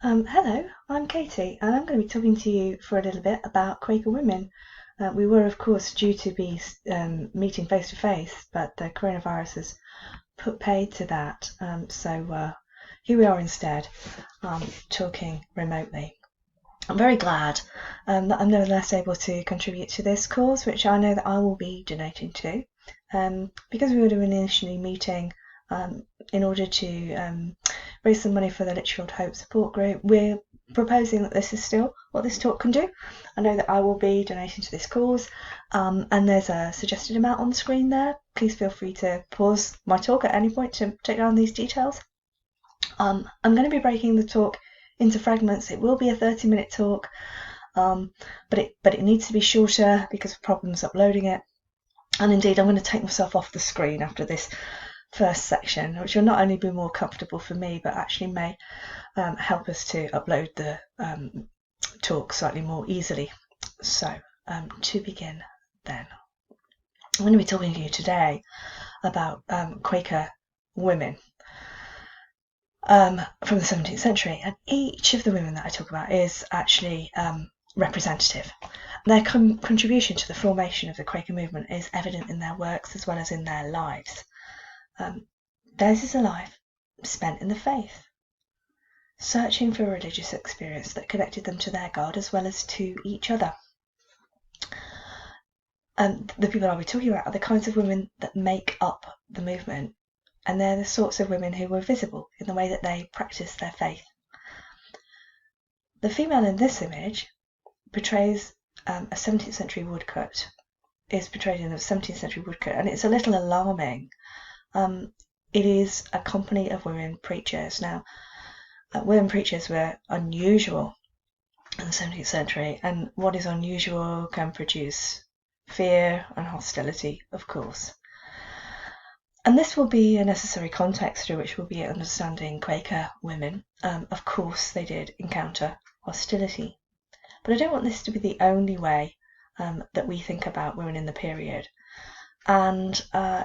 Hello, I'm Katie, and I'm going to be talking to you for a little bit about Quaker women. We were, of course, due to be meeting face to face, but the coronavirus has put paid to that. So here we are instead, talking remotely. I'm very glad that I'm nevertheless able to contribute to this cause, which I know that I will be donating to. Because we would have been initially meeting in order to raise some money for the Lichfield Hope support group, we're proposing that this is still what this talk can do. I know that I will be donating to this cause, and there's a suggested amount on the screen there. Please feel free to pause my talk at any point to take down these details. I'm going to be breaking the talk into fragments. It will be a 30-minute talk, but it needs to be shorter because of problems uploading it. And indeed, I'm going to take myself off the screen after this first section, which will not only be more comfortable for me, but actually may help us to upload the talk slightly more easily. So, to begin then, I'm going to be talking to you today about Quaker women from the 17th century, and each of the women that I talk about is actually representative. Their contribution to the formation of the Quaker movement is evident in their works as well as in their lives. Theirs is a life spent in the faith, searching for a religious experience that connected them to their God as well as to each other. The people I'll be talking about are the kinds of women that make up the movement, and they're the sorts of women who were visible in the way that they practiced their faith. The female in this image portrays a 17th century woodcut, is portrayed in a 17th century woodcut, and it's a little alarming. It is a company of women preachers. Now, women preachers were unusual in the 17th century, and what is unusual can produce fear and hostility, of course. And this will be a necessary context through which we'll be understanding Quaker women. Of course, they did encounter hostility. But I don't want this to be the only way that we think about women in the period. And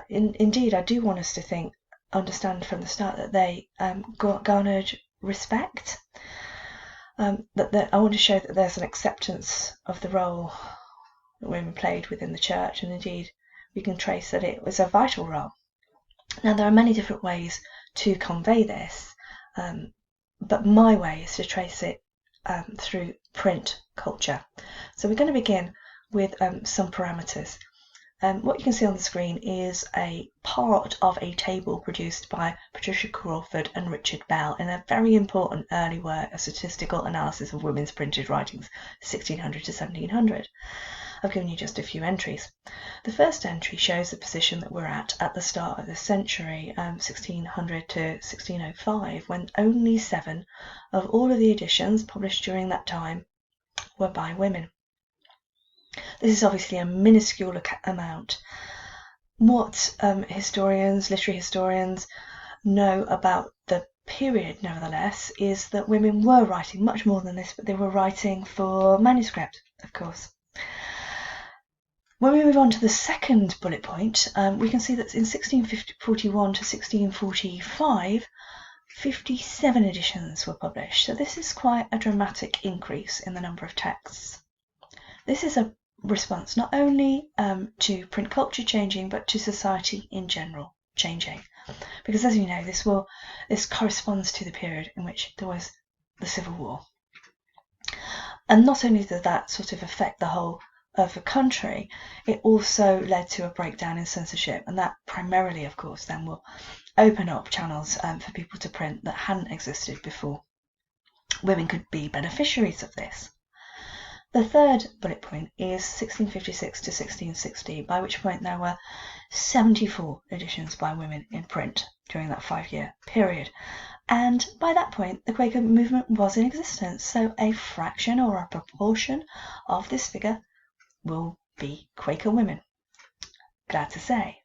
indeed, I do want us to understand from the start that they garnered respect. That I want to show that there's an acceptance of the role that women played within the church, and indeed we can trace that it was a vital role. Now, there are many different ways to convey this, but my way is to trace it through print culture. So we're going to begin with some parameters. What you can see on the screen is a part of a table produced by Patricia Crawford and Richard Bell in a very important early work, a statistical analysis of women's printed writings, 1600 to 1700. I've given you just a few entries. The first entry shows the position that we're at the start of the century, 1600 to 1605, when only 7 of all of the editions published during that time were by women. This is obviously a minuscule amount. What literary historians, know about the period, nevertheless, is that women were writing much more than this, but they were writing for manuscript, of course. When we move on to the second bullet point, we can see that in 1641 to 1645, 57 editions were published. So this is quite a dramatic increase in the number of texts. This is a response not only to print culture changing, but to society in general changing. Because as you know, this corresponds to the period in which there was the Civil War. And not only did that sort of affect the whole of the country, it also led to a breakdown in censorship, and that primarily, of course, then will open up channels for people to print that hadn't existed before. Women could be beneficiaries of this. The third bullet point is 1656 to 1660, by which point there were 74 editions by women in print during that 5-year period. And by that point, the Quaker movement was in existence, so a fraction or a proportion of this figure will be Quaker women. Glad to say.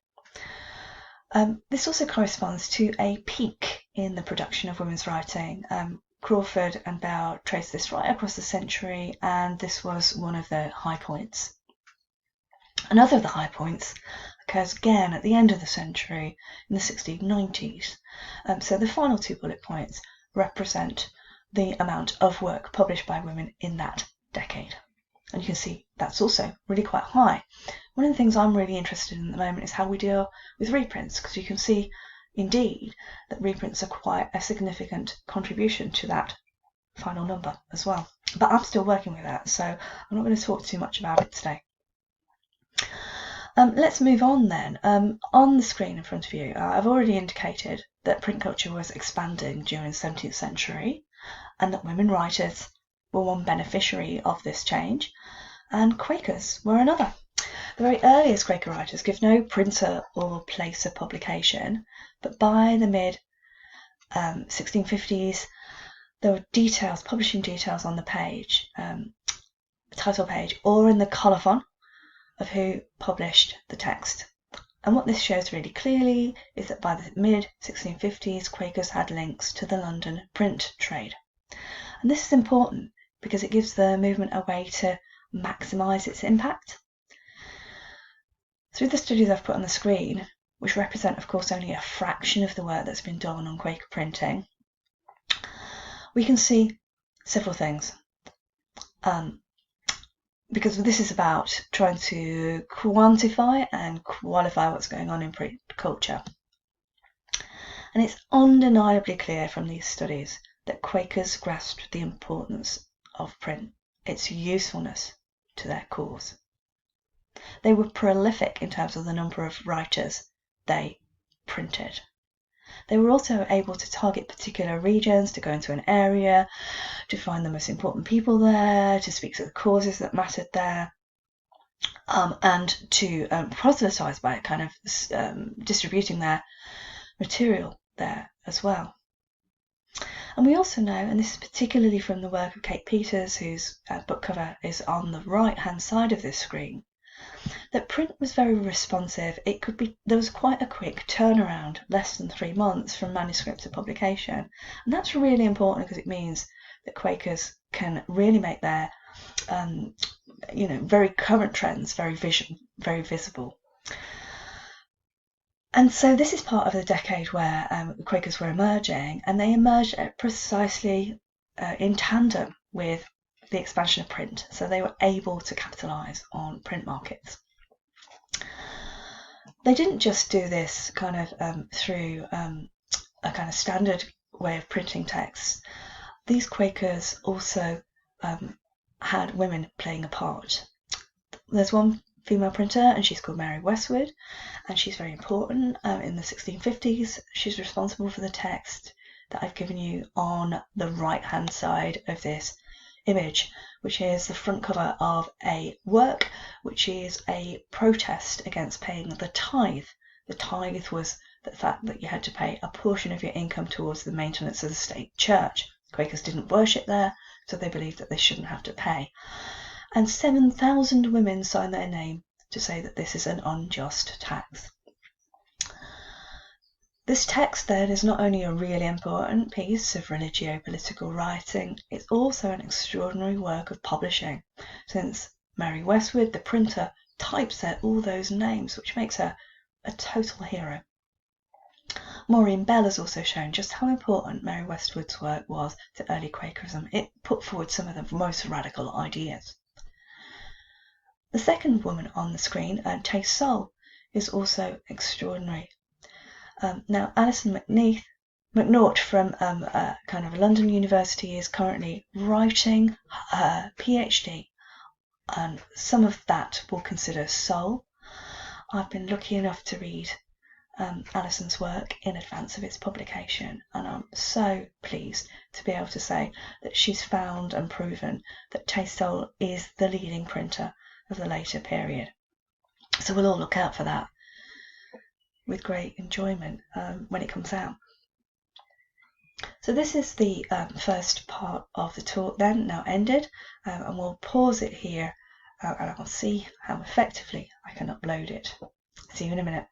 This also corresponds to a peak in the production of women's writing. Crawford and Bell traced this right across the century, and this was one of the high points. Another of the high points occurs again at the end of the century in the 1690s. So the final 2 bullet points represent the amount of work published by women in that decade. And you can see that's also really quite high. One of the things I'm really interested in at the moment is how we deal with reprints, because you can see indeed that reprints are quite a significant contribution to that final number as well. But I'm still working with that, so I'm not going to talk too much about it today. Let's move on then. On the screen in front of you, I've already indicated that print culture was expanding during the 17th century and that women writers were one beneficiary of this change, and Quakers were another. The very earliest Quaker writers give no printer or place of publication, but by the mid-1650s there were details, publishing details on the page, the title page, or in the colophon of who published the text. And what this shows really clearly is that by the mid-1650s, Quakers had links to the London print trade. And this is important because it gives the movement a way to maximise its impact. Through the studies I've put on the screen, which represent, of course, only a fraction of the work that's been done on Quaker printing, we can see several things. Because this is about trying to quantify and qualify what's going on in print culture. And it's undeniably clear from these studies that Quakers grasped the importance of print, its usefulness to their cause. They were prolific in terms of the number of writers they printed. They were also able to target particular regions, to go into an area, to find the most important people there, to speak to the causes that mattered there, and to proselytise by kind of distributing their material there as well. And we also know, and this is particularly from the work of Kate Peters, whose book cover is on the right-hand side of this screen, that print was very responsive. There was quite a quick turnaround, less than 3 months from manuscript to publication. And that's really important because it means that Quakers can really make their very current trends very visible. And so this is part of the decade where Quakers were emerging, and they emerged precisely in tandem with the expansion of print. So they were able to capitalise on print markets. They didn't just do this kind of through a kind of standard way of printing texts. These Quakers also had women playing a part. There's one female printer, and she's called Mary Westwood, and she's very important. In the 1650s, she's responsible for the text that I've given you on the right-hand side of this image, which is the front cover of a work which is a protest against paying the tithe. The tithe was the fact that you had to pay a portion of your income towards the maintenance of the state church. Quakers didn't worship there, so they believed that they shouldn't have to pay. And 7,000 women signed their name to say that this is an unjust tax. This text then is not only a really important piece of religio-political writing, it's also an extraordinary work of publishing, since Mary Westwood, the printer, typeset all those names, which makes her a total hero. Maureen Bell has also shown just how important Mary Westwood's work was to early Quakerism. It put forward some of the most radical ideas. The second woman on the screen, Tay Sol, is also extraordinary. Now, Alison McNaught from kind of London University is currently writing her PhD, and some of that we'll consider soul. I've been lucky enough to read Alison's work in advance of its publication, and I'm so pleased to be able to say that she's found and proven that Tay Sol is the leading printer of the later period. So we'll all look out for that with great enjoyment when it comes out. So this is the first part of the talk then, now ended, and we'll pause it here and I'll see how effectively I can upload it. See you in a minute.